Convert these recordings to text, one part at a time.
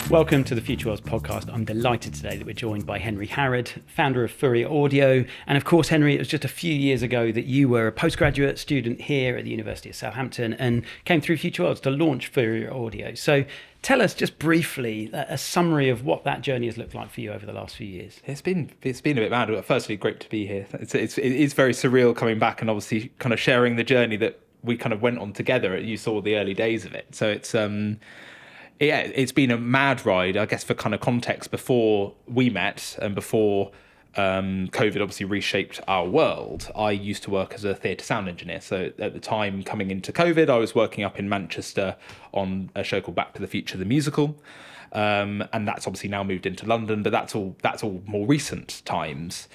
Welcome to the Future Worlds podcast. I'm delighted today that we're joined by Henry Harrod, founder of Fourier Audio. And of course, Henry, it was just a few years ago that you were a postgraduate student here at the University of Southampton and came through Future Worlds to launch Fourier Audio. So tell us just briefly a summary of what that journey has looked like for you over the last few years. It's been a bit mad. Firstly, great to be here. It is very surreal coming back and obviously kind of sharing the journey that we kind of went on together. You saw the early days of it. So it's been a mad ride, I guess, for kind of context. Before we met and before COVID obviously reshaped our world, I used to work as a theatre sound engineer. So at the time coming into COVID, I was working up in Manchester on a show called Back to the Future, the musical. And that's obviously now moved into London, but that's all more recent times.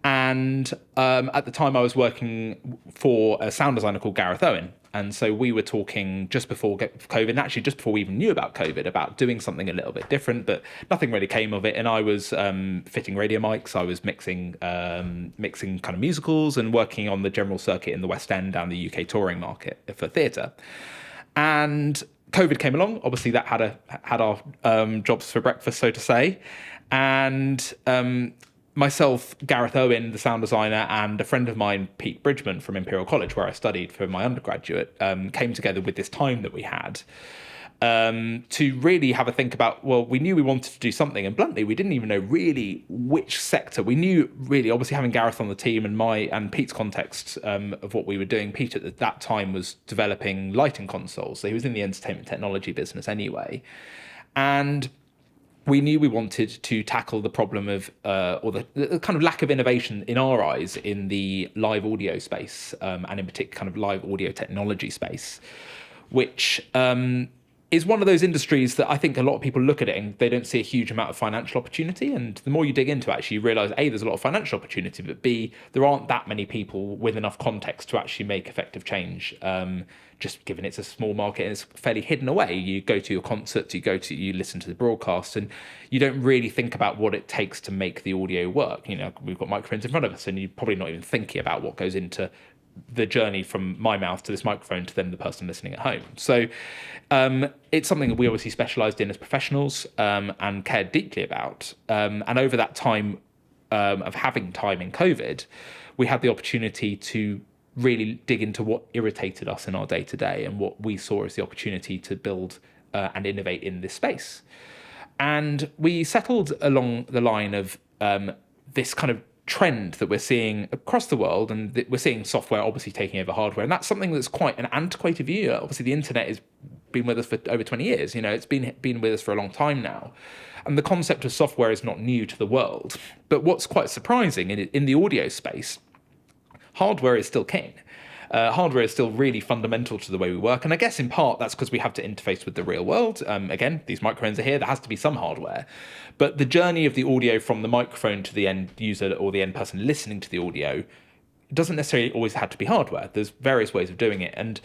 And at the time I was working for a sound designer called Gareth Owen. And so we were talking just before COVID, and actually just before we even knew about COVID, about doing something a little bit different, but nothing really came of it. And I was fitting radio mics, I was mixing kind of musicals and working on the general circuit in the West End and the UK touring market for theatre. And COVID came along. Obviously, that had our jobs for breakfast, so to say. And myself, Gareth Owen, the sound designer, and a friend of mine, Pete Bridgman from Imperial College, where I studied for my undergraduate, came together with this time that we had to really have a think about, well, we knew we wanted to do something, and bluntly, we didn't even know really which sector. We knew really, obviously having Gareth on the team and Pete's context of what we were doing. Pete at that time was developing lighting consoles, so he was in the entertainment technology business anyway. And we knew we wanted to tackle the problem of, or the kind of lack of innovation in our eyes in the live audio space, and in particular kind of live audio technology space, which is one of those industries that I think a lot of people look at it and they don't see a huge amount of financial opportunity. And the more you dig into it, actually, you realise, A, there's a lot of financial opportunity, but B, there aren't that many people with enough context to actually make effective change. Just given it's a small market and it's fairly hidden away. You go to your concerts, you listen to the broadcast, and you don't really think about what it takes to make the audio work. You know, we've got microphones in front of us, and you're probably not even thinking about what goes into the journey from my mouth to this microphone to then the person listening at home. So it's something that we obviously specialised in as professionals and cared deeply about. And over that time of having time in COVID, we had the opportunity to really dig into what irritated us in our day-to-day and what we saw as the opportunity to build and innovate in this space. And we settled along the line of this kind of trend that we're seeing across the world, and we're seeing software obviously taking over hardware, and that's something that's quite an antiquated view. Obviously, the internet has been with us for over 20 years. You know, it's been with us for a long time now, and the concept of software is not new to the world. But what's quite surprising in the audio space, hardware is still king. Hardware is still really fundamental to the way we work. And I guess in part that's because we have to interface with the real world. Again, these microphones are here. There has to be some hardware. But the journey of the audio from the microphone to the end user or the end person listening to the audio doesn't necessarily always have to be hardware. There's various ways of doing it. And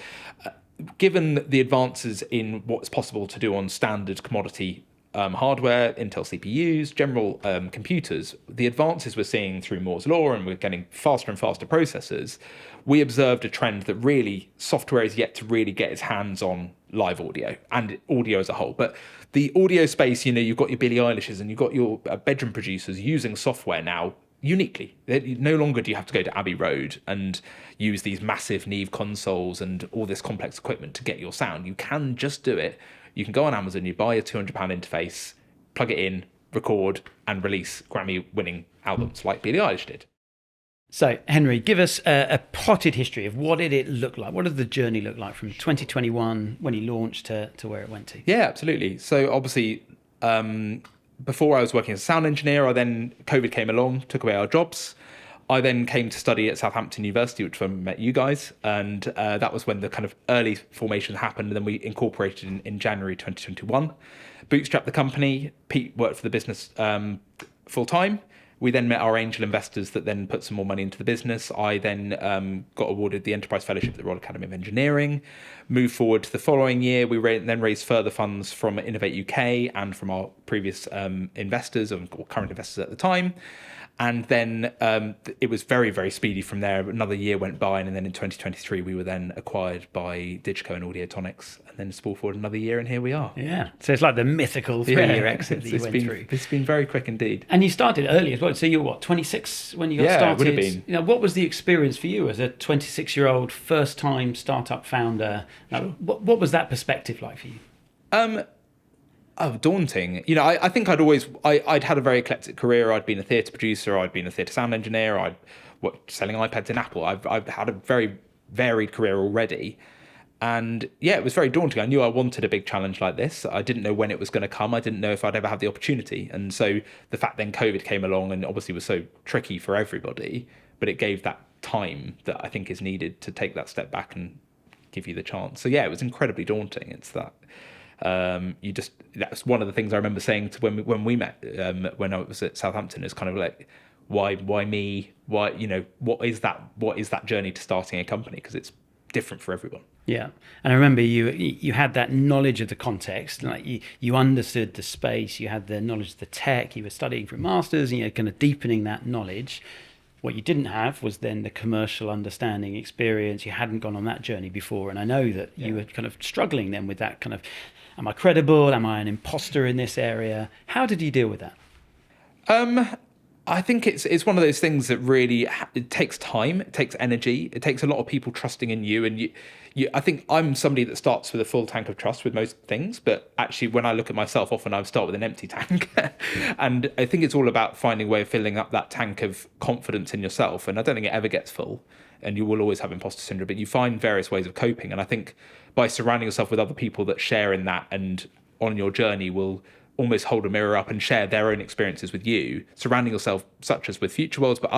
given the advances in what's possible to do on standard commodity hardware, Intel CPUs, general computers, the advances we're seeing through Moore's law, and we're getting faster and faster processors, we observed a trend that really software is yet to really get its hands on live audio and audio as a whole. But the audio space, you know, you've got your Billie Eilishes and you've got your bedroom producers using software now uniquely. No longer do you have to go to Abbey Road and use these massive Neve consoles and all this complex equipment to get your sound. You can just do it. You can go on Amazon, you buy a £200 interface, plug it in, record, and release Grammy-winning albums like Billie Eilish did. So, Henry, give us a potted history of what did it look like? What did the journey look like from 2021 when you launched to where it went to? Yeah, absolutely. So, obviously, before I was working as a sound engineer, COVID came along, took away our jobs. I then came to study at Southampton University, which is when I met you guys. And that was when the kind of early formation happened. And then we incorporated in January 2021. Bootstrapped the company. Pete worked for the business full time. We then met our angel investors that then put some more money into the business. I then got awarded the Enterprise Fellowship at the Royal Academy of Engineering. Moved forward to the following year, we then raised further funds from Innovate UK and from our previous investors or current investors at the time. And then it was very, very speedy from there. Another year went by, and then in 2023, we were then acquired by DiGiCo and Audiotonics, and then spool forward another year, and here we are. Yeah. So it's like the mythical 3-year exit that you went through. It's been very quick indeed. And you started early as well. So you were, 26 when you got started? Yeah, it would have been. You know, what was the experience for you as a 26-year-old first-time startup founder? Sure. What was that perspective like for you? Daunting. You know, I think I'd had a very eclectic career. I'd been a theatre producer. I'd been a theatre sound engineer. I'd worked selling iPads in Apple. I've had a very varied career already. And yeah, it was very daunting. I knew I wanted a big challenge like this. I didn't know when it was going to come. I didn't know if I'd ever have the opportunity. And so the fact then COVID came along and obviously was so tricky for everybody, but it gave that time that I think is needed to take that step back and give you the chance. So yeah, it was incredibly daunting. It's that. That's one of the things I remember saying to when we met when I was at Southampton, is kind of like, why me? Why, you know, what is that journey to starting a company? Because it's different for everyone. Yeah, and I remember you had that knowledge of the context, like you understood the space, you had the knowledge of the tech, you were studying for a master's, and you're kind of deepening that knowledge. What you didn't have was then the commercial understanding experience. You hadn't gone on that journey before, and I know that you were kind of struggling then with that kind of, am I credible? Am I an imposter in this area? How did you deal with that? I think it's one of those things that really, it takes time, it takes energy, it takes a lot of people trusting in you. And I think I'm somebody that starts with a full tank of trust with most things, but actually when I look at myself, often I start with an empty tank. And I think it's all about finding a way of filling up that tank of confidence in yourself. And I don't think it ever gets full, and you will always have imposter syndrome, but you find various ways of coping. And I think by surrounding yourself with other people that share in that and on your journey will almost hold a mirror up and share their own experiences with you, surrounding yourself, such as with Future Worlds, but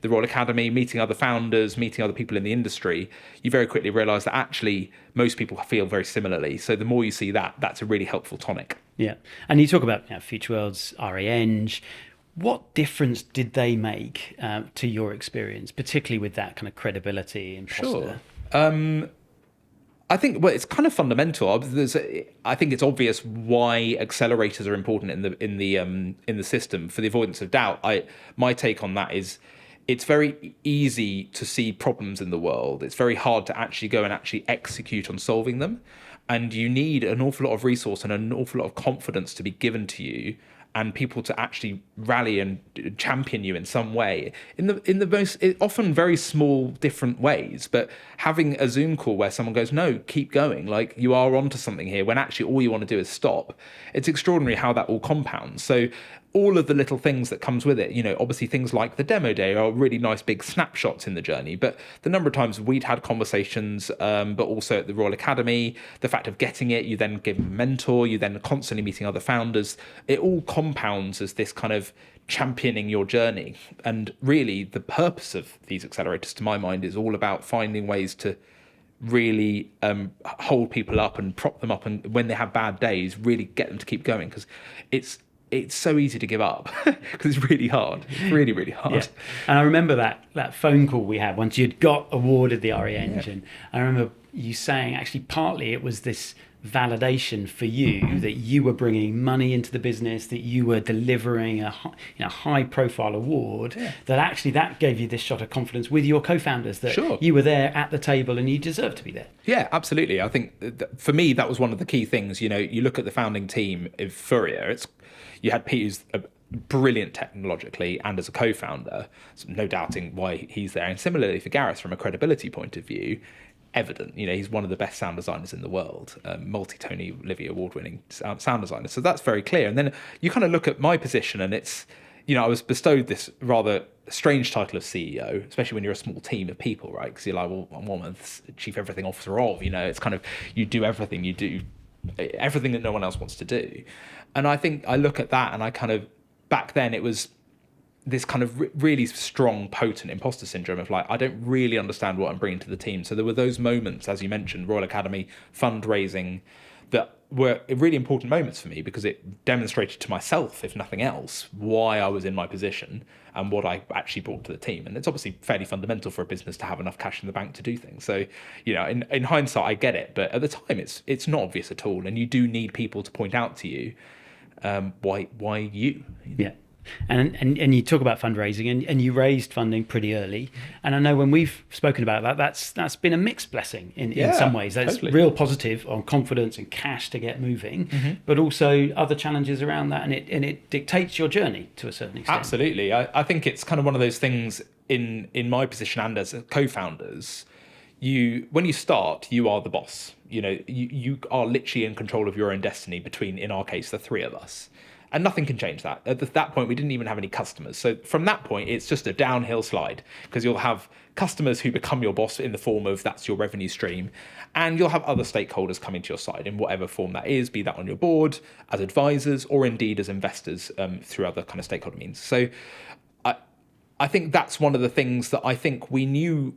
the Royal Academy, meeting other founders, meeting other people in the industry, you very quickly realise that actually most people feel very similarly. So the more you see that, that's a really helpful tonic. Yeah. And you talk about Future Worlds, RANG. What difference did they make to your experience, particularly with that kind of credibility and imposter? Sure. I think, well, it's kind of fundamental. I think it's obvious why accelerators are important in the system. For the avoidance of doubt, my take on that is it's very easy to see problems in the world. It's very hard to actually go and actually execute on solving them, and you need an awful lot of resource and an awful lot of confidence to be given to you, and people to actually rally and champion you in some way in the most often very small different ways. But having a Zoom call where someone goes, no, keep going, like you are onto something here, when actually all you want to do is stop. It's extraordinary how that all compounds. So all of the little things that comes with it, you know, obviously things like the demo day are really nice big snapshots in the journey, but the number of times we'd had conversations, but also at the Royal Academy, the fact of getting it, you then give a mentor, you then constantly meeting other founders, it all compounds as this kind of championing your journey. And really the purpose of these accelerators, to my mind, is all about finding ways to really hold people up and prop them up, and when they have bad days, really get them to keep going, because it's so easy to give up because it's really hard. It's really, really hard. Yeah. And I remember that phone call we had once you'd got awarded the RANG. Yeah. And I remember you saying actually partly it was this validation for you that you were bringing money into the business, that you were delivering a high profile award, that actually that gave you this shot of confidence with your co-founders that you were there at the table and you deserved to be there. Yeah, absolutely. I think for me, that was one of the key things. You know, you look at the founding team of Fourier, you had Pete, who's brilliant technologically and as a co-founder, so no doubting why he's there. And similarly for Gareth, from a credibility point of view, evident. You know, he's one of the best sound designers in the world, multi-Tony Olivier award-winning sound designer. So that's very clear. And then you kind of look at my position, and it's, you know, I was bestowed this rather strange title of CEO, especially when you're a small team of people, right? Because you're like, well, I'm one of the chief everything officer of, you know, it's kind of, you do everything that no one else wants to do. And I think I look at that and I kind of, back then it was this kind of really strong, potent imposter syndrome of like, I don't really understand what I'm bringing to the team. So there were those moments, as you mentioned, Royal Academy, fundraising, that were really important moments for me because it demonstrated to myself, if nothing else, why I was in my position and what I actually brought to the team. And it's obviously fairly fundamental for a business to have enough cash in the bank to do things. So, you know, in hindsight, I get it. But at the time, it's not obvious at all. And you do need people to point out to you why you. Yeah. And you talk about fundraising, and you raised funding pretty early. And I know when we've spoken about that, that's been a mixed blessing in some ways. That's totally. real positive on confidence and cash to get moving, but also other challenges around that, and it dictates your journey to a certain extent. Absolutely. I think it's kind of one of those things in my position and as co-founders, when you start, you are the boss. You are literally in control of your own destiny between, in our case, the three of us. And nothing can change that. At that point, we didn't even have any customers. So from that point, it's just a downhill slide, because you'll have customers who become your boss in the form of that's your revenue stream. And you'll have other stakeholders coming to your side in whatever form that is, be that on your board, as advisors, or indeed as investors through other kind of stakeholder means. So I think that's one of the things that I think we knew.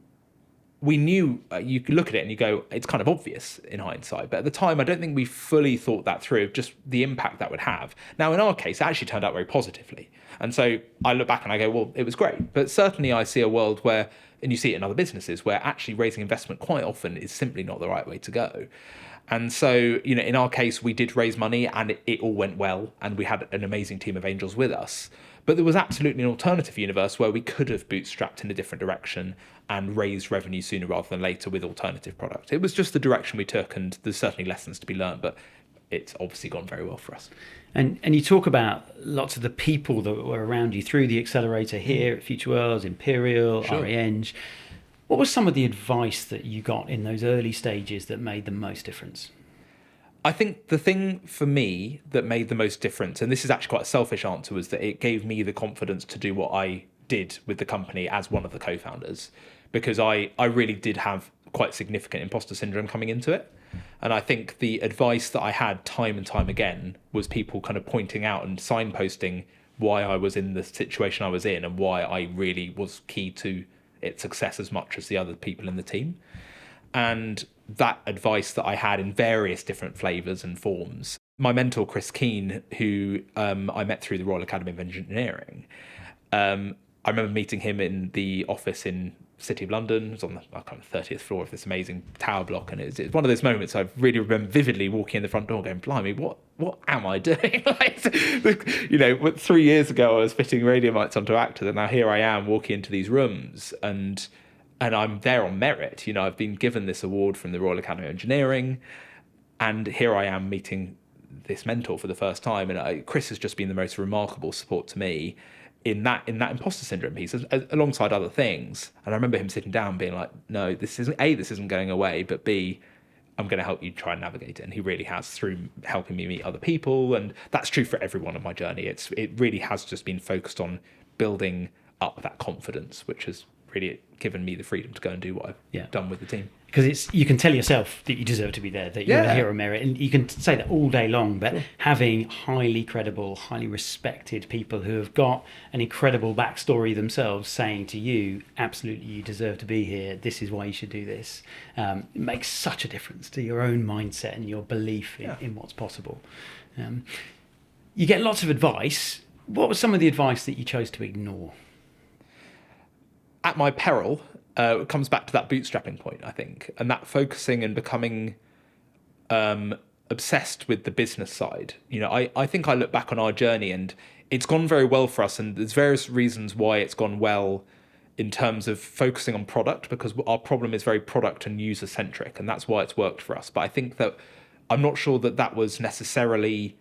You could look at it and you go, it's kind of obvious in hindsight. But at the time, I don't think we fully thought that through, of just the impact that would have. Now, in our case, it actually turned out very positively. And so I look back and I go, well, it was great. But certainly I see a world where, and you see it in other businesses, where actually raising investment quite often is simply not the right way to go. And so, in our case, we did raise money and it all went well. And we had an amazing team of angels with us. But there was absolutely an alternative universe where we could have bootstrapped in a different direction and raised revenue sooner rather than later with alternative product. It was just the direction we took, and there's certainly lessons to be learned, but it's obviously gone very well for us. And you talk about lots of the people that were around you through the accelerator here at Future Worlds, Imperial, Sure. REng. What was some of the advice that you got in those early stages that made the most difference? I think the thing for me that made the most difference, and this is actually quite a selfish answer, was that it gave me the confidence to do what I did with the company as one of the co-founders, because I really did have quite significant imposter syndrome coming into it. And I think the advice that I had time and time again was people kind of pointing out and signposting why I was in the situation I was in and why I really was key to its success as much as the other people in the team. And that advice that I had in various different flavours and forms. My mentor, Chris Keane, who I met through the Royal Academy of Engineering, I remember meeting him in the office in City of London. It was on the kind of 30th floor of this amazing tower block. And it's one of those moments I really remember vividly walking in the front door going, blimey, what am I doing? 3 years ago, I was fitting radio mics onto actors, and now here I am walking into these rooms and I'm there on merit. I've been given this award from the Royal Academy of Engineering, and here I am meeting this mentor for the first time. And Chris has just been the most remarkable support to me in that imposter syndrome piece, alongside other things. And I remember him sitting down being like, no, this isn't going away, but B, I'm going to help you try and navigate it. And he really has, through helping me meet other people. And that's true for everyone on my journey. It really has just been focused on building up that confidence, which has really given me the freedom to go and do what I've done with the team. Because you can tell yourself that you deserve to be there, that you're a hero merit, and you can say that all day long, but having highly credible, highly respected people who have got an incredible backstory themselves saying to you, absolutely, you deserve to be here, this is why you should do this, it makes such a difference to your own mindset and your belief in what's possible. You get lots of advice. What was some of the advice that you chose to ignore? At my peril, it comes back to that bootstrapping point, I think, and that focusing and becoming obsessed with the business side. I think I look back on our journey and it's gone very well for us, and there's various reasons why it's gone well in terms of focusing on product, because our problem is very product and user centric, and that's why it's worked for us. But I think that I'm not sure that was necessarily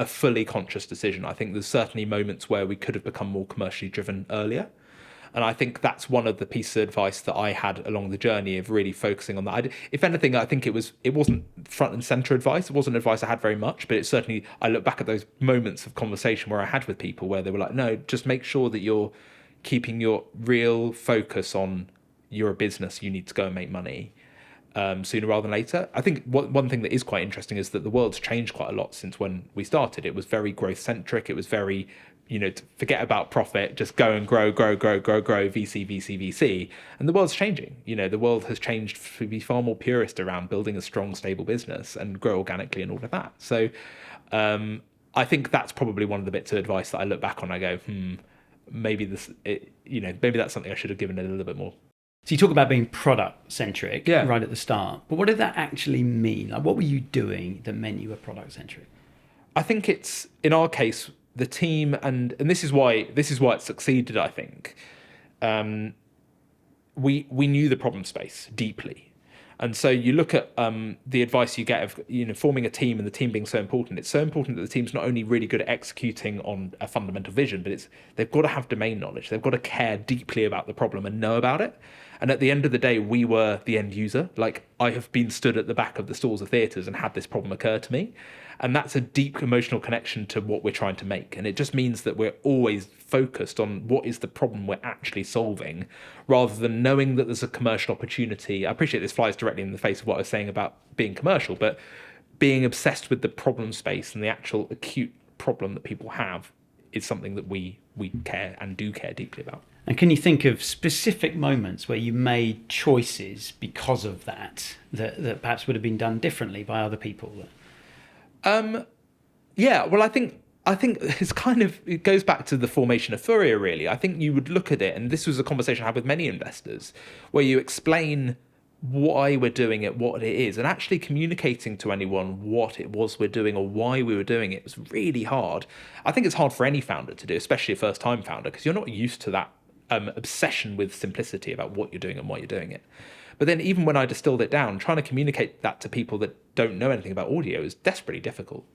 a fully conscious decision. I think there's certainly moments where we could have become more commercially driven earlier. And I think that's one of the pieces of advice that I had along the journey of really focusing on that. If anything, I think it wasn't front and center advice. It wasn't advice I had very much, but it certainly, I look back at those moments of conversation where I had with people where they were like, no, just make sure that you're keeping your real focus on you're a business, you need to go and make money sooner rather than later. I think one thing that is quite interesting is that the world's changed quite a lot since when we started. It was very growth centric. It was very, to forget about profit, just go and grow, VC. And the world's changing. The world has changed to be far more purist around building a strong, stable business and grow organically and all of that. So I think that's probably one of the bits of advice that I look back on. I go, maybe maybe that's something I should have given it a little bit more. So you talk about being product centric right at the start, but what did that actually mean? Like, what were you doing that meant you were product centric? I think it's, in our case, the team, and this is why it succeeded, I think. We knew the problem space deeply. And so you look at the advice you get of forming a team and the team being so important. It's so important that the team's not only really good at executing on a fundamental vision, but they've got to have domain knowledge. They've got to care deeply about the problem and know about it. And at the end of the day, we were the end user. Like, I have been stood at the back of the stalls of theatres and had this problem occur to me. And that's a deep emotional connection to what we're trying to make. And it just means that we're always focused on what is the problem we're actually solving, rather than knowing that there's a commercial opportunity. I appreciate this flies directly in the face of what I was saying about being commercial, but being obsessed with the problem space and the actual acute problem that people have is something that we care and do care deeply about. And can you think of specific moments where you made choices because of that perhaps would have been done differently by other people? Yeah, well, I think it goes back to the formation of Fourier, really. I think you would look at it, and this was a conversation I had with many investors, where you explain why we're doing it, what it is, and actually communicating to anyone what it was we're doing or why we were doing it was really hard. I think it's hard for any founder to do, especially a first-time founder, because you're not used to that obsession with simplicity about what you're doing and why you're doing it. But then even when I distilled it down, trying to communicate that to people that don't know anything about audio is desperately difficult.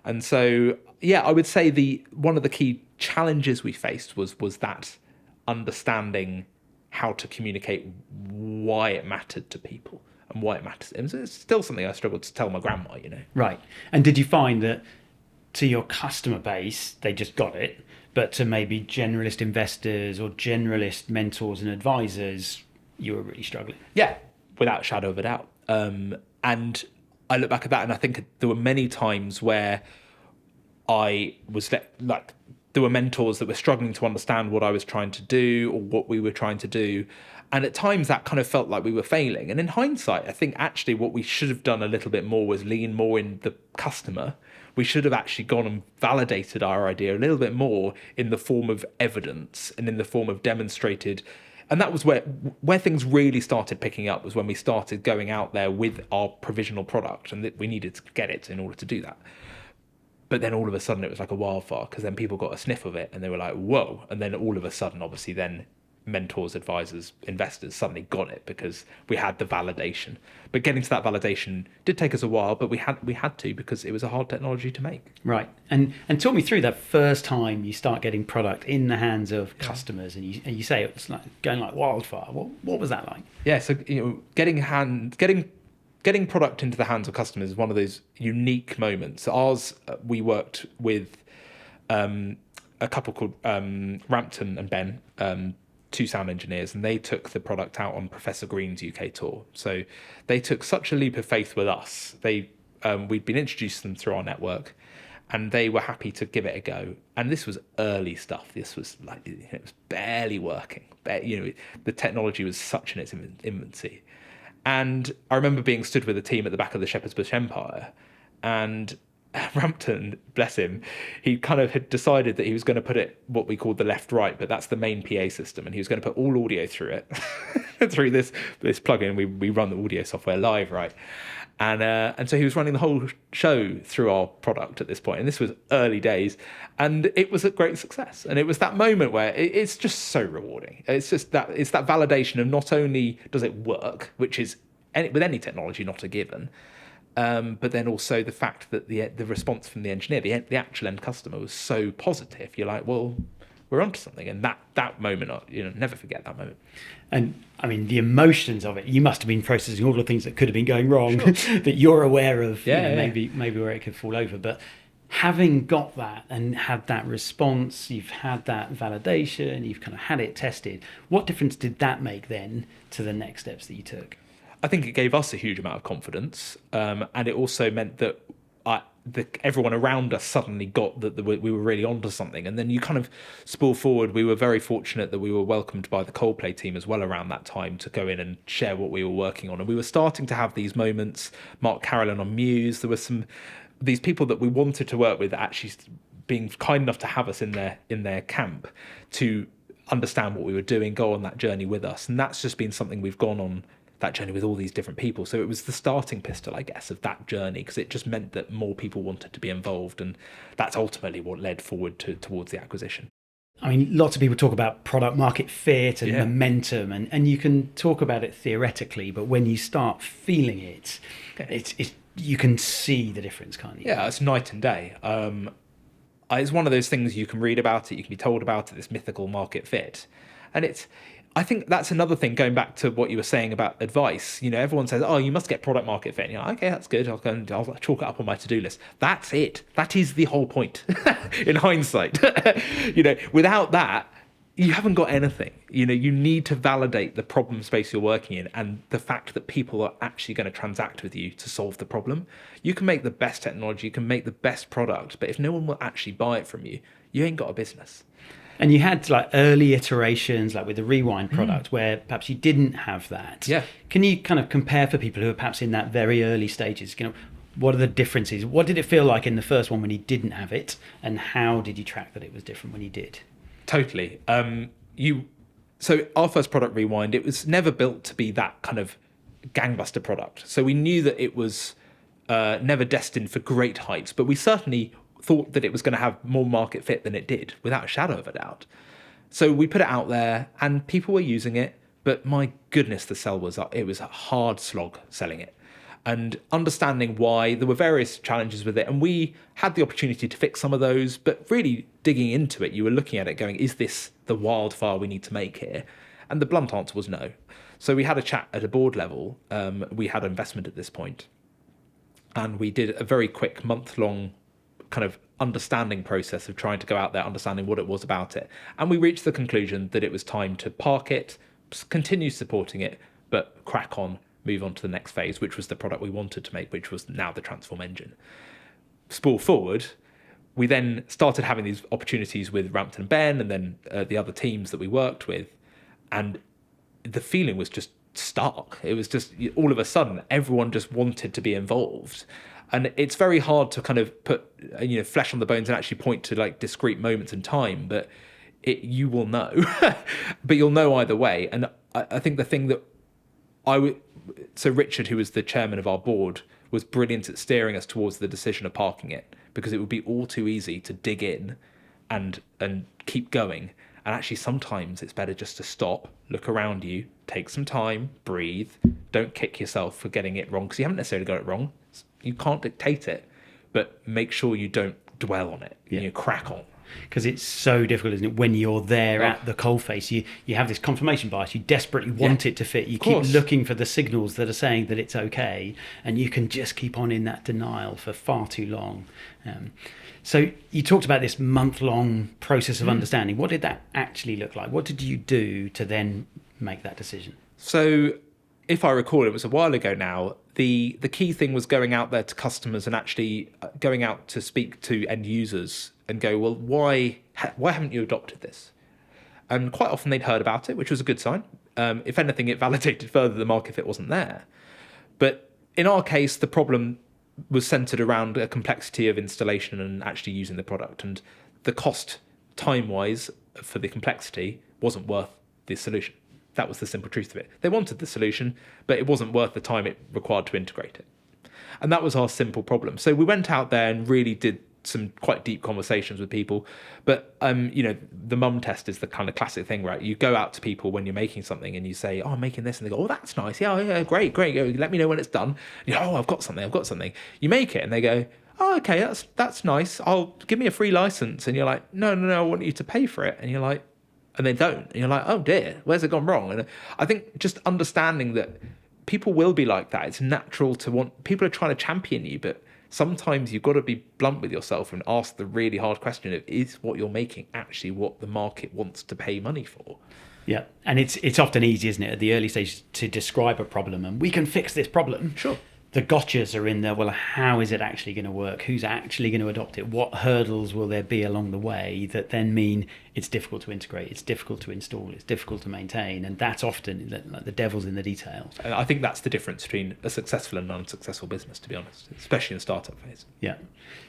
And so, yeah, I would say one of the key challenges we faced was that understanding how to communicate why it mattered to people and why it matters. And it's still something I struggled to tell my grandma, Right. And did you find that to your customer base, they just got it, but to maybe generalist investors or generalist mentors and advisors, you were really struggling? Yeah, without a shadow of a doubt. And I look back at that and I think there were many times where I was like, there were mentors that were struggling to understand what I was trying to do or what we were trying to do. And at times that kind of felt like we were failing. And in hindsight, I think actually what we should have done a little bit more was lean more in the customer. We should have actually gone and validated our idea a little bit more in the form of evidence and in the form of demonstrated. And that was where things really started picking up, was when we started going out there with our provisional product, and that we needed to get it in order to do that. But then all of a sudden it was like a wildfire, because then people got a sniff of it and they were like, whoa. And then all of a sudden, obviously, then mentors, advisors, investors suddenly got it because we had the validation. But getting to that validation did take us a while, but we had to, because it was a hard technology to make. Right. And talk me through that first time you start getting product in the hands of customers, and you say it's like going like wildfire. What was that like? Yeah, so getting product into the hands of customers is one of those unique moments. Ours, we worked with a couple called Rampton and Ben, two sound engineers, and they took the product out on Professor Green's UK tour. So they took such a leap of faith with us. We'd been introduced to them through our network, and they were happy to give it a go. And this was early stuff. This was like, it was barely working. The technology was such in its infancy. And I remember being stood with a team at the back of the Shepherd's Bush Empire, and Rampton, bless him, he kind of had decided that he was going to put it what we called the left-right, but that's the main PA system, and he was going to put all audio through it, through this plugin. We run the audio software live, right? And so he was running the whole show through our product at this point, and this was early days, and it was a great success. And it was that moment where it's just so rewarding. It's that validation of not only does it work, which is with any technology not a given, but then also the fact that the response from the engineer, the actual end customer, was so positive. You're like, well, we're onto something. And that moment, never forget that moment. And I mean, the emotions of it, you must have been processing all the things that could have been going wrong, sure, that you're aware of, maybe where it could fall over. But having got that and had that response, you've had that validation, you've kind of had it tested. What difference did that make then to the next steps that you took? I think it gave us a huge amount of confidence, and it also meant that everyone around us suddenly got that we were really onto something. And then you kind of spool forward. We were very fortunate that we were welcomed by the Coldplay team as well around that time to go in and share what we were working on. And we were starting to have these moments. Mark Carolyn on Muse. There were these people that we wanted to work with actually being kind enough to have us in their camp to understand what we were doing, go on that journey with us. And that's just been something we've gone on that journey with all these different people. So it was the starting pistol, I guess, of that journey, because it just meant that more people wanted to be involved, and that's ultimately what led forward towards the acquisition. I mean, lots of people talk about product market fit and momentum, and you can talk about it theoretically, but when you start feeling it, it's you can see the difference, can't you? Yeah, it's night and day. It's one of those things, you can read about it, you can be told about it, this mythical market fit. And I think that's another thing, going back to what you were saying about advice. Everyone says, oh, you must get product market fit. And you're like, okay, that's good. I'll chalk it up on my to-do list. That's it. That is the whole point in hindsight. Without that, you haven't got anything. You need to validate the problem space you're working in and the fact that people are actually going to transact with you to solve the problem. You can make the best technology, you can make the best product, but if no one will actually buy it from you, you ain't got a business. And you had like early iterations, like with the Rewind product, where perhaps you didn't have that. Yeah. Can you kind of compare for people who are perhaps in that very early stages? What are the differences? What did it feel like in the first one when you didn't have it, and how did you track that it was different when you did? Totally. So our first product, Rewind, it was never built to be that kind of gangbuster product. So we knew that it was never destined for great heights, but we certainly thought that it was going to have more market fit than it did, without a shadow of a doubt. So we put it out there and people were using it, but my goodness, the sell was up. It was a hard slog selling it. And understanding why, there were various challenges with it, and we had the opportunity to fix some of those, but really digging into it, you were looking at it going, is this the wildfire we need to make here? And the blunt answer was no. So we had a chat at a board level. We had investment at this point, and we did a very quick month-long kind of understanding process of trying to go out there, understanding what it was about it. And we reached the conclusion that it was time to park it, continue supporting it, but crack on, move on to the next phase, which was the product we wanted to make, which was now the transform engine. Spool forward, we then started having these opportunities with Rampton Ben and then the other teams that we worked with. And the feeling was just stark. It was just all of a sudden, everyone just wanted to be involved. And it's very hard to kind of put flesh on the bones and actually point to like discrete moments in time, but you will know. But you'll know either way. And I think the thing that so Richard, who was the chairman of our board, was brilliant at steering us towards the decision of parking it, because it would be all too easy to dig in and keep going. And actually sometimes it's better just to stop, look around you, take some time, breathe, don't kick yourself for getting it wrong, because you haven't necessarily got it wrong. You can't dictate it, but make sure you don't dwell on it. You crack on. Because it's so difficult, isn't it? When you're there at the coalface, you have this confirmation bias. You desperately want it to fit. You keep looking for the signals that are saying that it's okay, and you can just keep on in that denial for far too long. So you talked about this month-long process of understanding. What did that actually look like? What did you do to then make that decision? So if I recall, it was a while ago now, the key thing was going out there to customers and actually going out to speak to end users and go, well, why haven't you adopted this? And quite often they'd heard about it, which was a good sign. If anything, it validated further the market fit wasn't there. But in our case, the problem was centered around a complexity of installation and actually using the product. And the cost, time-wise, for the complexity wasn't worth the solution. That was the simple truth of it. They wanted the solution, but it wasn't worth the time it required to integrate it. And that was our simple problem. So we went out there and really did some quite deep conversations with people. But, the mum test is the kind of classic thing, right? You go out to people when you're making something and you say, oh, I'm making this. And they go, oh, that's nice. Yeah, great. Let me know when it's done. Oh, I've got something. You make it and they go, oh, okay, that's nice. Give me a free license. And you're like, no, I want you to pay for it. And you're like, and they don't. And you're like, oh dear, where's it gone wrong? And I think just understanding that people will be like that. It's natural to want, people are trying to champion you, but sometimes you've got to be blunt with yourself and ask the really hard question of, is what you're making actually what the market wants to pay money for? Yeah, and it's often easy, isn't it, at the early stage to describe a problem and we can fix this problem. Sure. The gotchas are in there. Well, how is it actually going to work? Who's actually going to adopt it? What hurdles will there be along the way that then mean it's difficult to integrate, it's difficult to install, it's difficult to maintain? And that's often like the devil's in the details. And I think that's the difference between a successful and unsuccessful business, to be honest, especially in the startup phase. Yeah.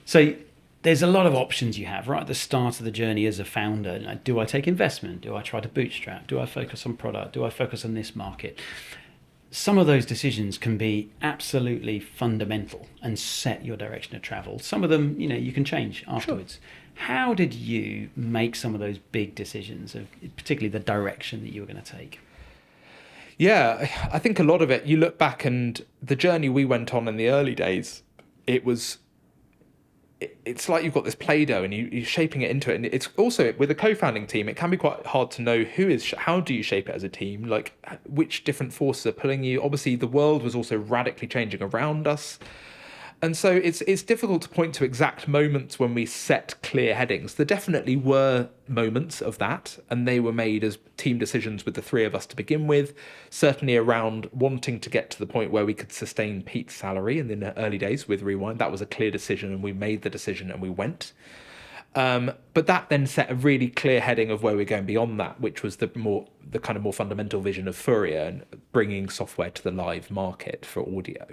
So there's a lot of options you have right at the start of the journey as a founder. Like, do I take investment? Do I try to bootstrap? Do I focus on product? Do I focus on this market? some of those decisions can be absolutely fundamental and set your direction of travel. Some of them, you can change afterwards. Sure. How did you make some of those big decisions of particularly the direction that you were going to take? Yeah, I think a lot of it, you look back and the journey we went on in the early days, it's like you've got this Play-Doh and you're shaping it into it. And it's also, with a co-founding team, it can be quite hard to know how do you shape it as a team? Like, which different forces are pulling you? Obviously, the world was also radically changing around us. And so it's difficult to point to exact moments when we set clear headings. There definitely were moments of that, and they were made as team decisions with the three of us to begin with, certainly around wanting to get to the point where we could sustain Pete's salary in the early days with Rewind. That was a clear decision, and we made the decision and we went. But that then set a really clear heading of where we're going beyond that, which was the kind of more fundamental vision of Fourier and bringing software to the live market for audio.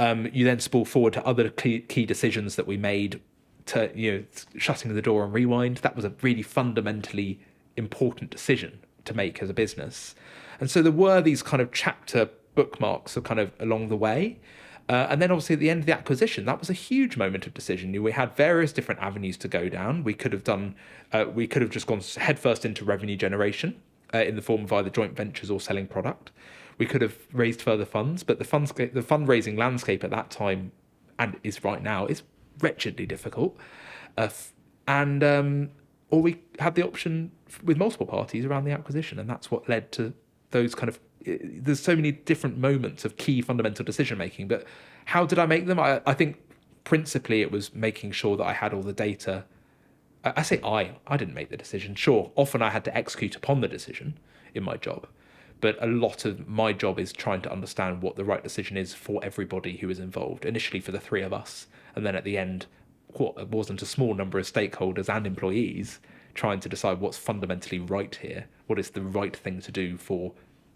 You then spool forward to other key decisions that we made to, shutting the door on Rewind. That was a really fundamentally important decision to make as a business. And so there were these kind of chapter bookmarks kind of along the way. And then obviously at the end of the acquisition, that was a huge moment of decision. We had various different avenues to go down. We could have just gone headfirst into revenue generation in the form of either joint ventures or selling product. We could have raised further funds, but the fundraising landscape at that time, and is right now, is wretchedly difficult. Or we had the option with multiple parties around the acquisition, and that's what led to those kind of... There's so many different moments of key fundamental decision making, but how did I make them? I think principally it was making sure that I had all the data. I say I didn't make the decision. Sure, often I had to execute upon the decision in my job. But a lot of my job is trying to understand what the right decision is for everybody who is involved, initially for the three of us, and then at the end, what wasn't a small number of stakeholders and employees, trying to decide what's fundamentally right here, what is the right thing to do for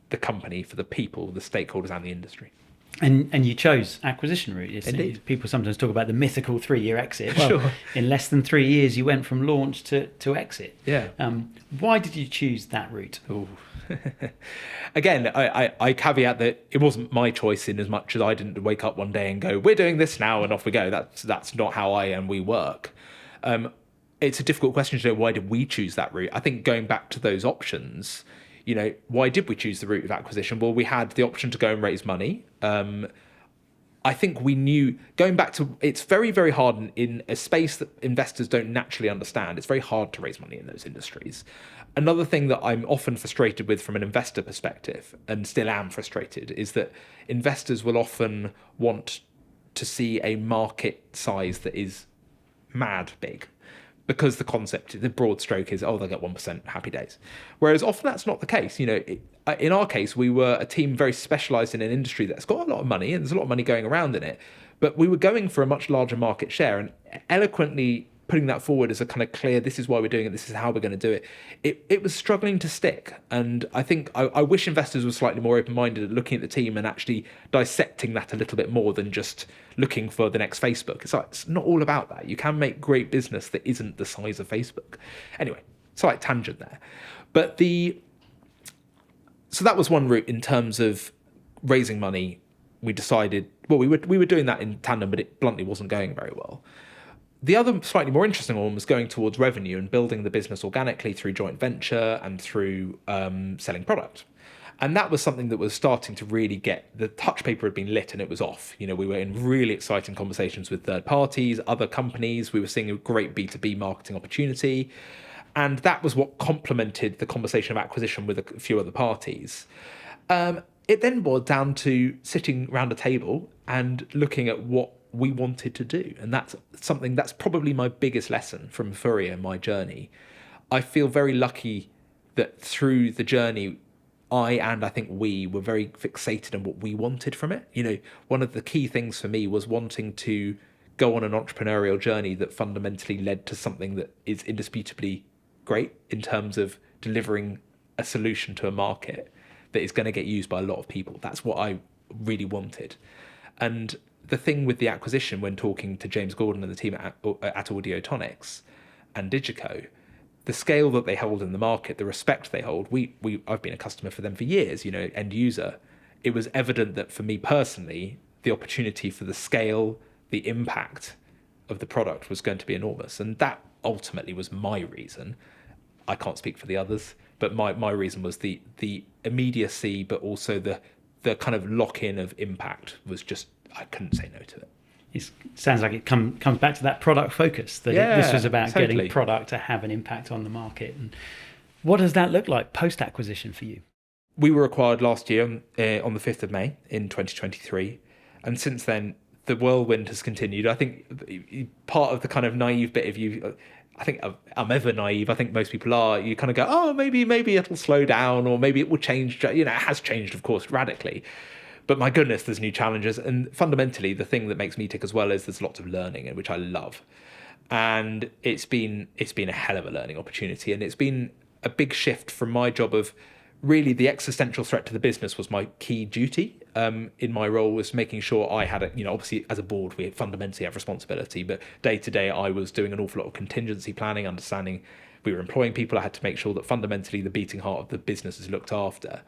the company, for the people, the stakeholders and the industry. And you chose acquisition route. Indeed. People sometimes talk about the mythical 3-year exit. Well, sure. In less than 3 years, you went from launch to exit. Yeah. Why did you choose that route? Again, I caveat that it wasn't my choice in as much as I didn't wake up one day and go, we're doing this now and off we go. That's not how I and we work. It's a difficult question to know, why did we choose that route? I think going back to those options, why did we choose the route of acquisition? Well, we had the option to go and raise money. I think we knew, going back to, it's very, very hard in a space that investors don't naturally understand. It's very hard to raise money in those industries. Another thing that I'm often frustrated with from an investor perspective, and still am frustrated, is that investors will often want to see a market size that is mad big, because the broad stroke is, they'll get 1%, happy days. Whereas often that's not the case. In our case, we were a team very specialised in an industry that's got a lot of money, and there's a lot of money going around in it, but we were going for a much larger market share, and eloquently putting that forward as a kind of clear, this is why we're doing it, this is how we're going to do it. It was struggling to stick. And I think I wish investors were slightly more open-minded at looking at the team and actually dissecting that a little bit more than just looking for the next Facebook. It's not all about that. You can make great business that isn't the size of Facebook. Anyway, slight tangent there. But so that was one route in terms of raising money. We decided, we were doing that in tandem, but it bluntly wasn't going very well. The other slightly more interesting one was going towards revenue and building the business organically through joint venture and through selling product. And that was something that was starting to really the touch paper had been lit and it was off. We were in really exciting conversations with third parties, other companies. We were seeing a great B2B marketing opportunity. And that was what complemented the conversation of acquisition with a few other parties. It then boiled down to sitting around a table and looking at what we wanted to do. And that's probably my biggest lesson from Fourier in my journey. I feel very lucky that through the journey, I think we were very fixated on what we wanted from it. One of the key things for me was wanting to go on an entrepreneurial journey that fundamentally led to something that is indisputably great in terms of delivering a solution to a market that is going to get used by a lot of people. That's what I really wanted. And the thing with the acquisition, when talking to James Gordon and the team at Audiotonics and DiGiCo, the scale that they hold in the market, the respect they hold, I've been a customer for them for years, end user. it was evident that for me personally, the opportunity for the scale, the impact of the product was going to be enormous. And that ultimately was my reason. I can't speak for the others, but my reason was the immediacy, but also the kind of lock-in of impact was just, I couldn't say no to it. It sounds like it comes back to that product focus, that this was about getting product to have an impact on the market. And what does that look like post-acquisition for you? We were acquired last year on the 5th of May in 2023. And since then, the whirlwind has continued. I think part of the kind of naive bit of you, I think I'm ever naive. I think most people are. You kind of go, oh, maybe it'll slow down, or maybe it will change. You know, it has changed, of course, radically. But my goodness, there's new challenges. And fundamentally, the thing that makes me tick as well is there's lots of learning, which I love. And it's been a hell of a learning opportunity. And it's been a big shift from my job of really the existential threat to the business was my key duty in my role, was making sure I had obviously as a board, we fundamentally have responsibility, but day to day, I was doing an awful lot of contingency planning, understanding we were employing people. I had to make sure that fundamentally the beating heart of the business is looked after.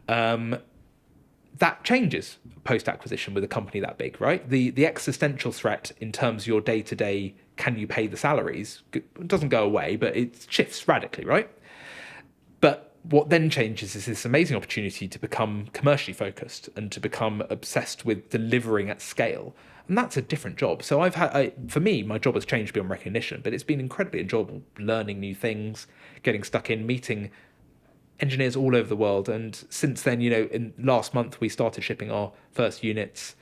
That changes post-acquisition with a company that big, right? The existential threat in terms of your day-to-day, can you pay the salaries, it doesn't go away, but it shifts radically, right? But what then changes is this amazing opportunity to become commercially focused and to become obsessed with delivering at scale. And that's a different job. So for me, my job has changed beyond recognition, but it's been incredibly enjoyable learning new things, getting stuck in, meeting engineers all over the world. And since then, in last month, we started shipping our first units.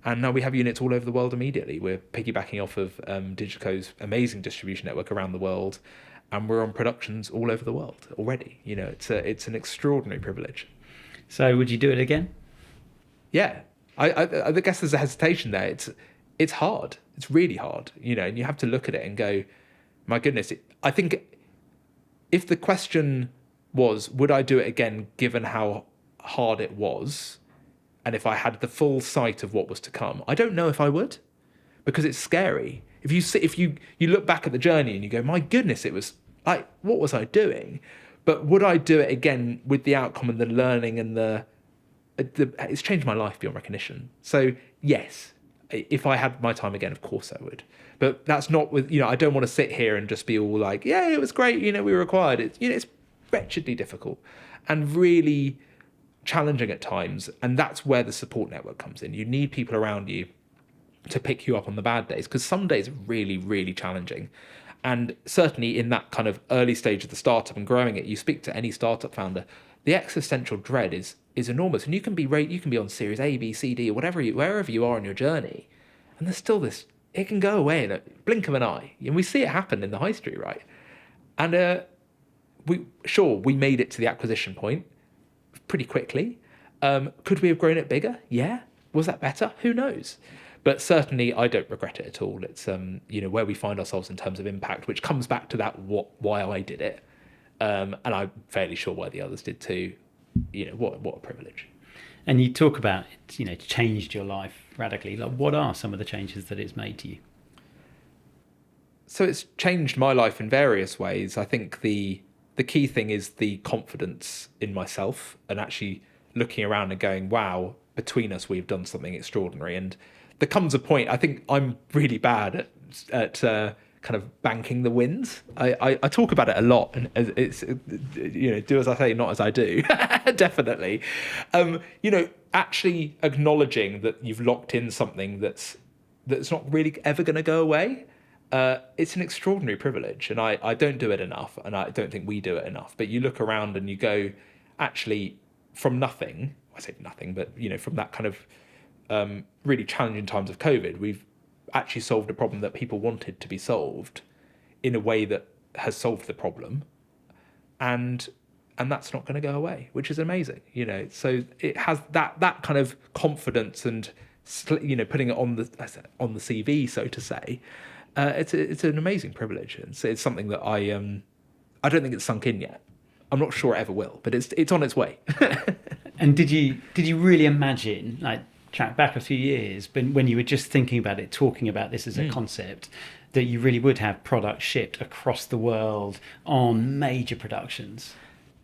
And now we have units all over the world immediately. We're piggybacking off of DiGiCo's amazing distribution network around the world. And we're on productions all over the world already. It's an extraordinary privilege. So would you do it again? Yeah. I guess there's a hesitation there. It's hard. It's really hard, and you have to look at it and go, my goodness. I think if the question was, would I do it again given how hard it was, and if I had the full sight of what was to come, I don't know if I would, because it's scary. If you look back at the journey and you go, my goodness, it was like, what was I doing? But would I do it again with the outcome and the learning and it's changed my life beyond recognition. So yes, if I had my time again, of course I would. But that's not with, I don't want to sit here and just be all like, yeah, it was great. We were acquired. It's wretchedly difficult and really challenging at times. And that's where the support network comes in. You need people around you to pick you up on the bad days, because some days are really, really challenging. And certainly in that kind of early stage of the startup and growing it, you speak to any startup founder, the existential dread is enormous. And you can be on series A, B, C, D, or wherever you are on your journey. And there's still this, it can go away in a blink of an eye. And we see it happen in the high street, right? And we made it to the acquisition point pretty quickly. Could we have grown it bigger? Yeah. Was that better? Who knows? But certainly, I don't regret it at all. It's where we find ourselves in terms of impact, which comes back to that why I did it, and I'm fairly sure why the others did too. What a privilege. And you talk about it, changed your life radically. Like, what are some of the changes that it's made to you? So it's changed my life in various ways. I think the key thing is the confidence in myself and actually looking around and going, wow, between us, we've done something extraordinary. And there comes a point, I think I'm really bad at kind of banking the wins. I talk about it a lot, and it's do as I say, not as I do. Definitely, actually acknowledging that you've locked in something that's not really ever going to go away. It's an extraordinary privilege, and I don't do it enough, and I don't think we do it enough. But you look around and you go, actually, from nothing. I say nothing, but from that kind of really challenging times of COVID, we've actually solved a problem that people wanted to be solved in a way that has solved the problem, and that's not going to go away, which is amazing. So it has that kind of confidence and putting it on the CV, so to say. It's an amazing privilege. It's something that I don't think it's sunk in yet. I'm not sure it ever will, but it's on its way. And did you really imagine, like, track back a few years, but when you were just thinking about it, talking about this as a concept, that you really would have products shipped across the world on major productions?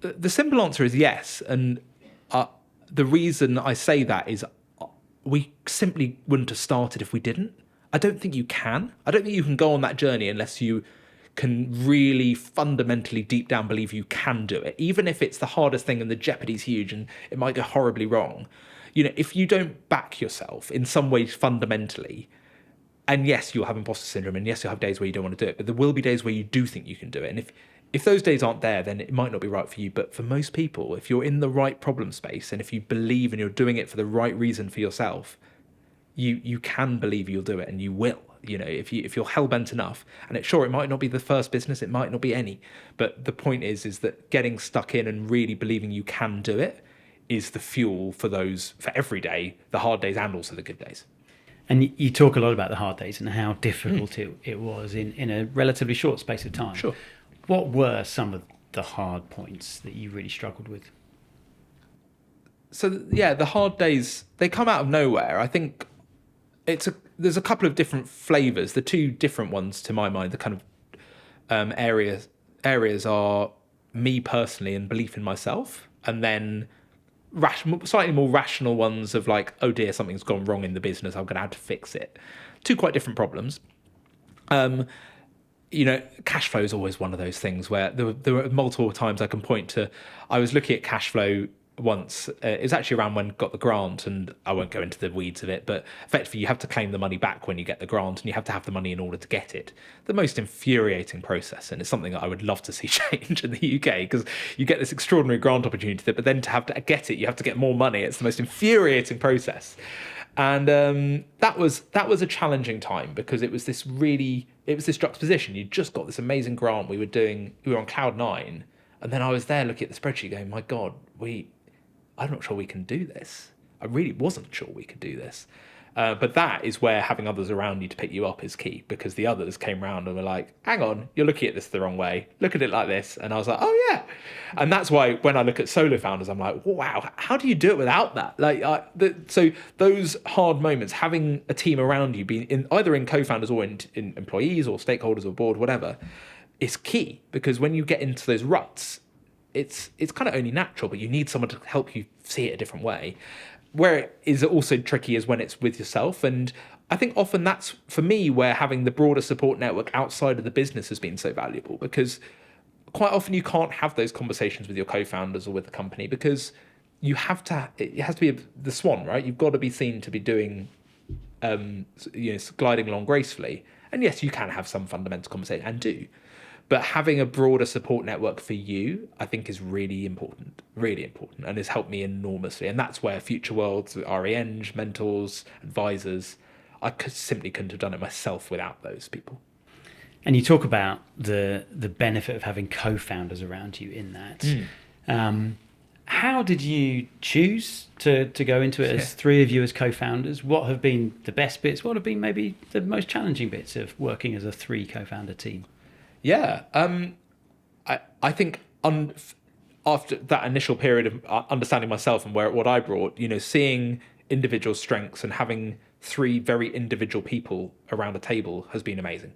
The simple answer is yes, and the reason I say that is we simply wouldn't have started if we didn't. I don't think you can. I don't think you can go on that journey unless you can really fundamentally deep down believe you can do it, even if it's the hardest thing and the jeopardy's huge and it might go horribly wrong. If you don't back yourself in some ways fundamentally, and yes, you'll have imposter syndrome, and yes, you'll have days where you don't want to do it, but there will be days where you do think you can do it. And if those days aren't there, then it might not be right for you. But for most people, if you're in the right problem space and if you believe and you're doing it for the right reason for yourself, you can believe you'll do it, and you will. If you're hell-bent enough, and it might not be the first business, it might not be any, but the point is that getting stuck in and really believing you can do it is the fuel for every day, the hard days and also the good days. And you talk a lot about the hard days and how difficult it was in a relatively short space of time. Sure. What were some of the hard points that you really struggled with? So the hard days, they come out of nowhere. I think there's a couple of different flavors. The two different ones to my mind, the kind of areas are me personally and belief in myself, and then slightly more rational ones of like, oh dear, something's gone wrong in the business, I'm going to have to fix it. Two quite different problems. Cash flow is always one of those things where there were multiple times I can point to. I was looking at cash flow once. It was actually around when I got the grant, and I won't go into the weeds of it, but effectively you have to claim the money back when you get the grant, and you have to have the money in order to get it. The most infuriating process, and it's something that I would love to see change in the UK, because you get this extraordinary grant opportunity, but then to have to get it, you have to get more money. It's the most infuriating process. And that was a challenging time, because it was this juxtaposition. You just got this amazing grant. We were on cloud 9, and then I was there looking at the spreadsheet going, my God, I'm not sure we can do this. I really wasn't sure we could do this. But that is where having others around you to pick you up is key, because the others came around and were like, hang on, you're looking at this the wrong way. Look at it like this. And I was like, oh yeah. And that's why when I look at solo founders, I'm like, wow, how do you do it without that? So those hard moments, having a team around you, being either in co-founders or in employees or stakeholders or board, whatever, is key, because when you get into those ruts, it's kind of only natural, but you need someone to help you see it a different way. Where it is also tricky is when it's with yourself. And I think often that's, for me, where having the broader support network outside of the business has been so valuable, because quite often you can't have those conversations with your co-founders or with the company, because it has to be the swan, right? You've got to be seen to be doing, gliding along gracefully. And yes, you can have some fundamental conversation, and do. But having a broader support network for you, I think, is really important, and has helped me enormously. And that's where Future Worlds, REng, mentors, advisors, simply couldn't have done it myself without those people. And you talk about the benefit of having co-founders around you in that. How did you choose to go into it as three of you as co-founders? What have been the best bits? What have been maybe the most challenging bits of working as a 3 co-founder team? Yeah, I think after that initial period of understanding myself and what I brought, seeing individual strengths and having 3 very individual people around a table has been amazing,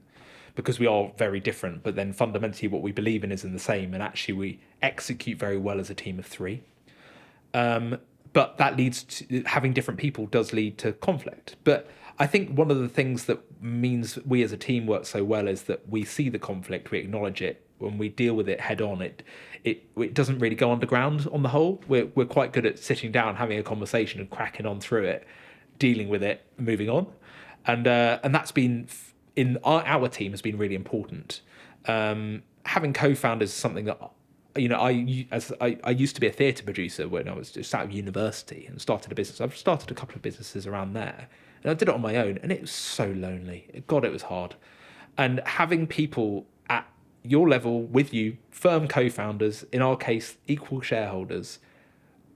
because we are very different, but then fundamentally what we believe in isn't the same, and actually we execute very well as a team of 3. But that leads to having different people does lead to conflict. But I think one of the things that means we as a team work so well is that we see the conflict, we acknowledge it, when we deal with it head on. It doesn't really go underground on the whole. We're quite good at sitting down, having a conversation, and cracking on through it, dealing with it, moving on, and that's been in our team has been really important. Having co-founders is something that I used to be a theatre producer when I was just out of university and started a business. I've started a couple of businesses around there. And I did it on my own, and it was so lonely. God, it was hard. And having people at your level with you, firm co-founders, in our case, equal shareholders,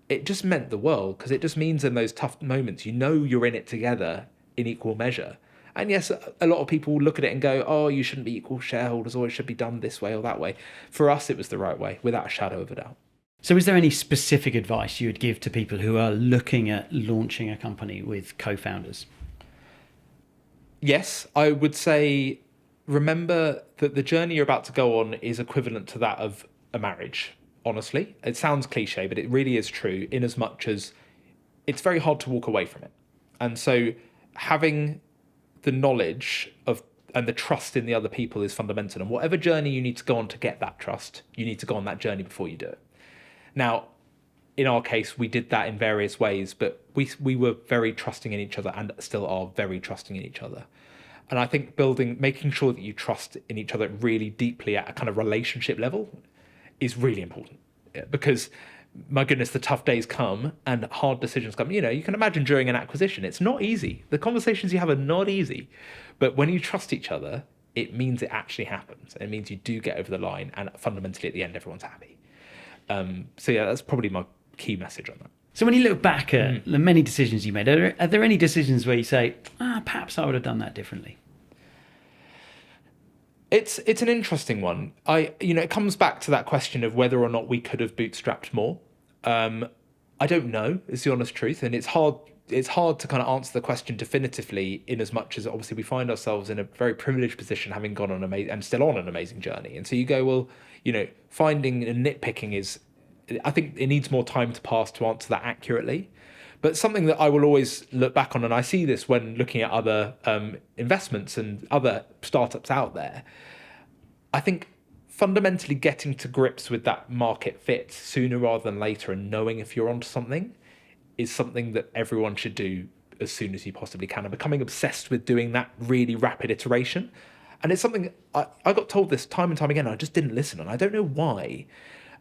it just meant the world, because it just means in those tough moments, you're in it together in equal measure. And yes, a lot of people look at it and go, oh, you shouldn't be equal shareholders, or it should be done this way or that way. For us, it was the right way, without a shadow of a doubt. So is there any specific advice you would give to people who are looking at launching a company with co-founders? Yes, I would say, remember that the journey you're about to go on is equivalent to that of a marriage, honestly. It sounds cliche, but it really is true, in as much as it's very hard to walk away from it. And so having the knowledge of and the trust in the other people is fundamental. And whatever journey you need to go on to get that trust, you need to go on that journey before you do it. Now, in our case, we did that in various ways, but we were very trusting in each other and still are very trusting in each other. And I think making sure that you trust in each other really deeply at a kind of relationship level is really important. Because, my goodness, the tough days come and hard decisions come. You can imagine during an acquisition, it's not easy. The conversations you have are not easy. But when you trust each other, it means it actually happens. It means you do get over the line, and fundamentally at the end, everyone's happy. So yeah, that's probably my key message on that. So when you look back at the many decisions you made, are there any decisions where you say, perhaps I would have done that differently? It's an interesting one. It comes back to that question of whether or not we could have bootstrapped more. I don't know, is the honest truth, and it's hard to kind of answer the question definitively, in as much as obviously we find ourselves in a very privileged position, having gone on and still on an amazing journey. And so you go, well, finding and nitpicking I think it needs more time to pass to answer that accurately. But something that I will always look back on, and I see this when looking at other investments and other startups out there, I think fundamentally getting to grips with that market fit sooner rather than later and knowing if you're onto something is something that everyone should do as soon as you possibly can, and becoming obsessed with doing that really rapid iteration. And it's something I got told this time and time again, and I just didn't listen, and I don't know why.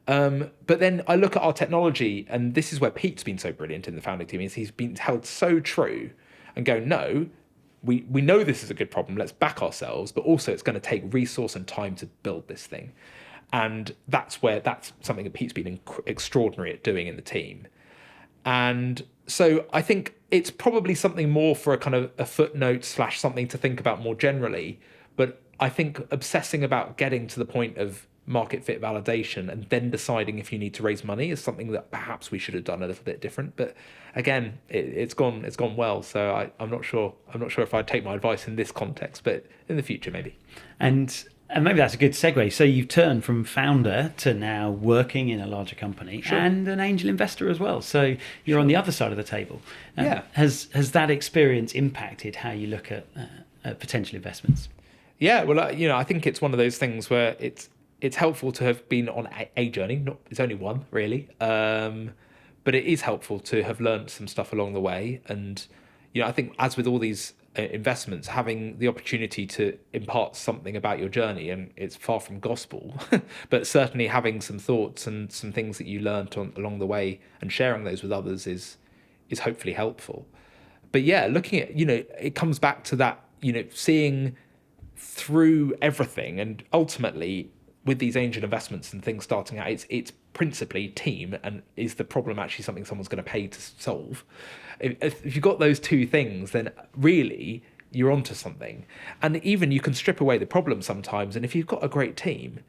But then I look at our technology, and this is where Pete's been so brilliant in the founding team, is he's been held so true and go, no, we know this is a good problem, let's back ourselves, but also it's going to take resource and time to build this thing. And that's something that Pete's been extraordinary at doing in the team. And so I think it's probably something more for a kind of a footnote / something to think about more generally. But I think obsessing about getting to the point of market fit validation and then deciding if you need to raise money is something that perhaps we should have done a little bit different. But again, it's gone well. So I'm not sure if I'd take my advice in this context, but in the future maybe. And maybe that's a good segue. So you've turned from founder to now working in a larger company and an angel investor as well. So you're on the other side of the table. Has that experience impacted how you look at potential investments? Yeah, well, I think it's one of those things where it's helpful to have been on a journey. It's only one, really. But it is helpful to have learned some stuff along the way. And, I think as with all these investments, having the opportunity to impart something about your journey, and it's far from gospel, but certainly having some thoughts and some things that you learned along the way and sharing those with others is hopefully helpful. But yeah, looking at, it comes back to that, seeing through everything, and ultimately with these angel investments and things starting out, it's principally team, and is the problem actually something someone's going to pay to solve? If you've got those two things, then really you're onto something. And even you can strip away the problem sometimes, and if you've got a great team,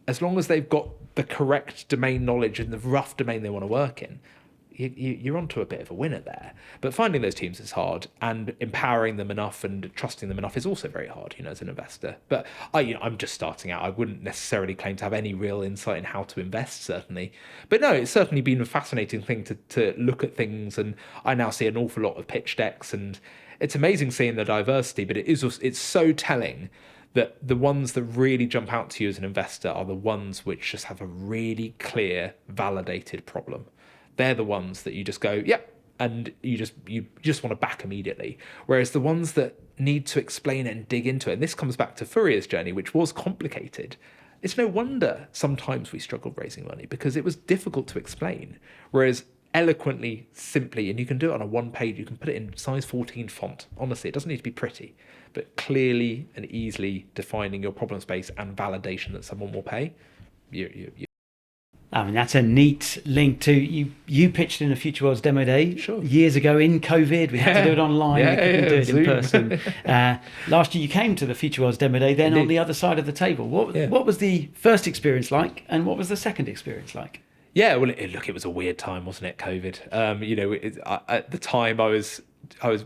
as long as they've got the correct domain knowledge in the rough domain they want to work in, you're onto a bit of a winner there. But finding those teams is hard, and empowering them enough and trusting them enough is also very hard, as an investor. But I'm just starting out. I wouldn't necessarily claim to have any real insight in how to invest, certainly. But no, it's certainly been a fascinating thing to look at things, and I now see an awful lot of pitch decks, and it's amazing seeing the diversity, but it's so telling that the ones that really jump out to you as an investor are the ones which just have a really clear, validated problem. They're the ones that you just go, yep, and you just want to back immediately. Whereas the ones that need to explain it and dig into it, and this comes back to Fourier's journey, which was complicated. It's no wonder sometimes we struggled raising money, because it was difficult to explain. Whereas eloquently, simply, and you can do it on a one page, you can put it in size 14 font. Honestly, it doesn't need to be pretty, but clearly and easily defining your problem space and validation that someone will pay. I mean, that's a neat link to you pitched in a Future Worlds demo day years ago in COVID. We had to do it online. We couldn't do it in person. Last year you came to the Future Worlds demo day, then on the other side of the table. What was the first experience like, and what was the second experience like? Yeah, well, it was a weird time, wasn't it, COVID? At the time I was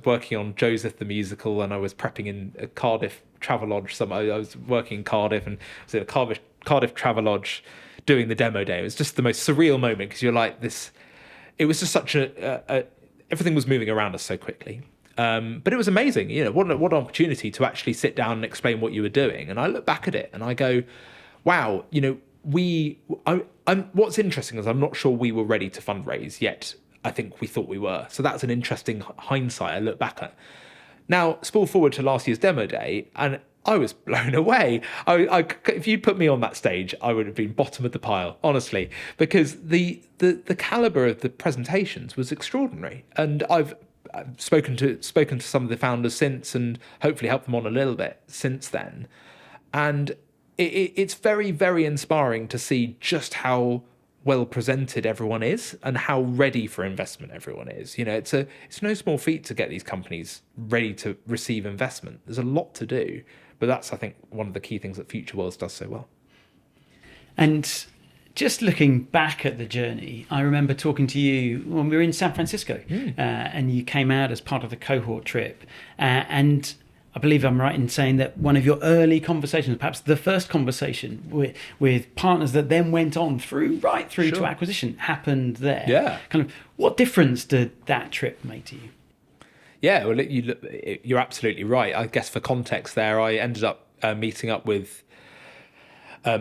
working on Joseph the Musical, and I was prepping in a Cardiff Travelodge. I was working in Cardiff, and I was at a Cardiff Travelodge doing the demo day. It was just the most surreal moment, because you're like this. It was just such a everything was moving around us so quickly. But it was amazing. What an opportunity to actually sit down and explain what you were doing. And I look back at it and I go, wow, what's interesting is I'm not sure we were ready to fundraise yet. I think we thought we were. So that's an interesting hindsight I look back at. Now, spool forward to last year's demo day, and I was blown away. If you'd put me on that stage, I would have been bottom of the pile, honestly, because the caliber of the presentations was extraordinary. And I've spoken to some of the founders since, and hopefully helped them on a little bit since then. And it's very, very inspiring to see just how well presented everyone is and how ready for investment everyone is. It's no small feat to get these companies ready to receive investment. There's a lot to do, but that's, I think, one of the key things that Future Worlds does so well. And just looking back at the journey, I remember talking to you when we were in San Francisco, and you came out as part of the Cohort trip, and I believe I'm right in saying that one of your early conversations, perhaps the first conversation with partners that then went on through to acquisition, happened there. Yeah. Kind of, what difference did that trip make to you? Yeah, well, you're absolutely right. I guess for context there, I ended up meeting up with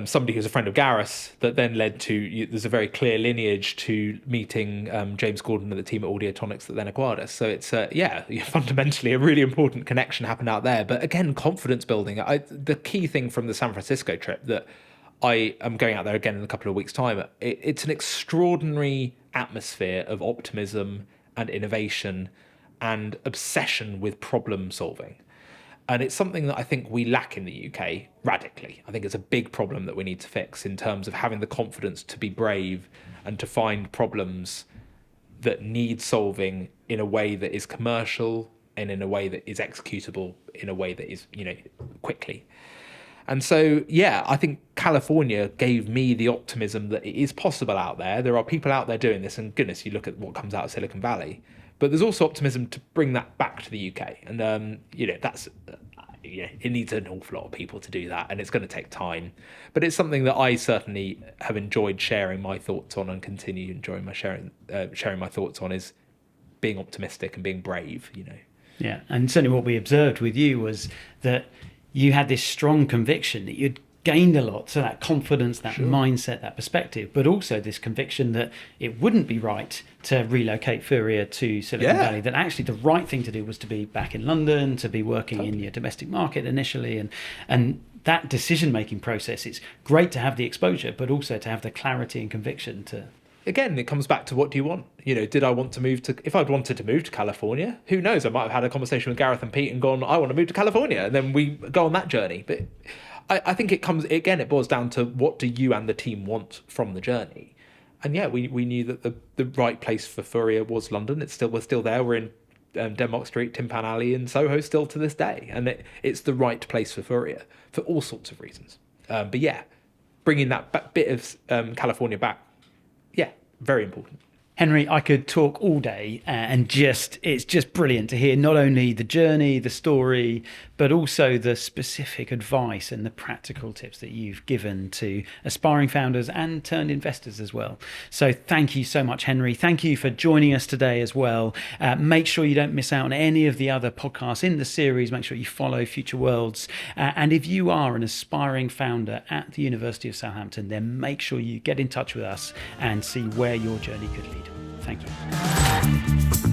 somebody who's a friend of Gareth's, that then led to, there's a very clear lineage to meeting James Gordon and the team at Audiotonics that then acquired us. So it's, fundamentally a really important connection happened out there. But again, confidence building. The key thing from the San Francisco trip that I am going out there again in a couple of weeks' time, it's an extraordinary atmosphere of optimism and innovation and obsession with problem solving. And it's something that I think we lack in the UK radically. I think it's a big problem that we need to fix in terms of having the confidence to be brave and to find problems that need solving in a way that is commercial and in a way that is executable, in a way that is, quickly. And so, I think California gave me the optimism that it is possible out there. There are people out there doing this, and goodness, you look at what comes out of Silicon Valley. But there's also optimism to bring that back to the UK. And, that's, it needs an awful lot of people to do that. And it's going to take time. But it's something that I certainly have enjoyed sharing my thoughts on and continue enjoying sharing my thoughts on, is being optimistic and being brave, Yeah, and certainly what we observed with you was that you had this strong conviction that you'd gained a lot, so that confidence, that mindset, that perspective, but also this conviction that it wouldn't be right to relocate Fourier to Silicon Valley, that actually the right thing to do was to be back in London, to be working in your domestic market initially, and that decision-making process, it's great to have the exposure, but also to have the clarity and conviction to... Again, it comes back to, what do you want? Did I want to move to... If I'd wanted to move to California, who knows? I might have had a conversation with Gareth and Pete and gone, I want to move to California, and then we go on that journey. But I think it boils down to, what do you and the team want from the journey? And we knew that the right place for Fourier was London. We're still there. We're in Denmark Street, Timpan Alley in Soho still to this day. And it's the right place for Fourier for all sorts of reasons. But bringing that bit of California back, very important. Henry, I could talk all day, and it's just brilliant to hear not only the journey, the story, but also the specific advice and the practical tips that you've given to aspiring founders and turned investors as well. So thank you so much, Henry. Thank you for joining us today as well. Make sure you don't miss out on any of the other podcasts in the series. Make sure you follow Future Worlds. And if you are an aspiring founder at the University of Southampton, then make sure you get in touch with us and see where your journey could lead. Thank you.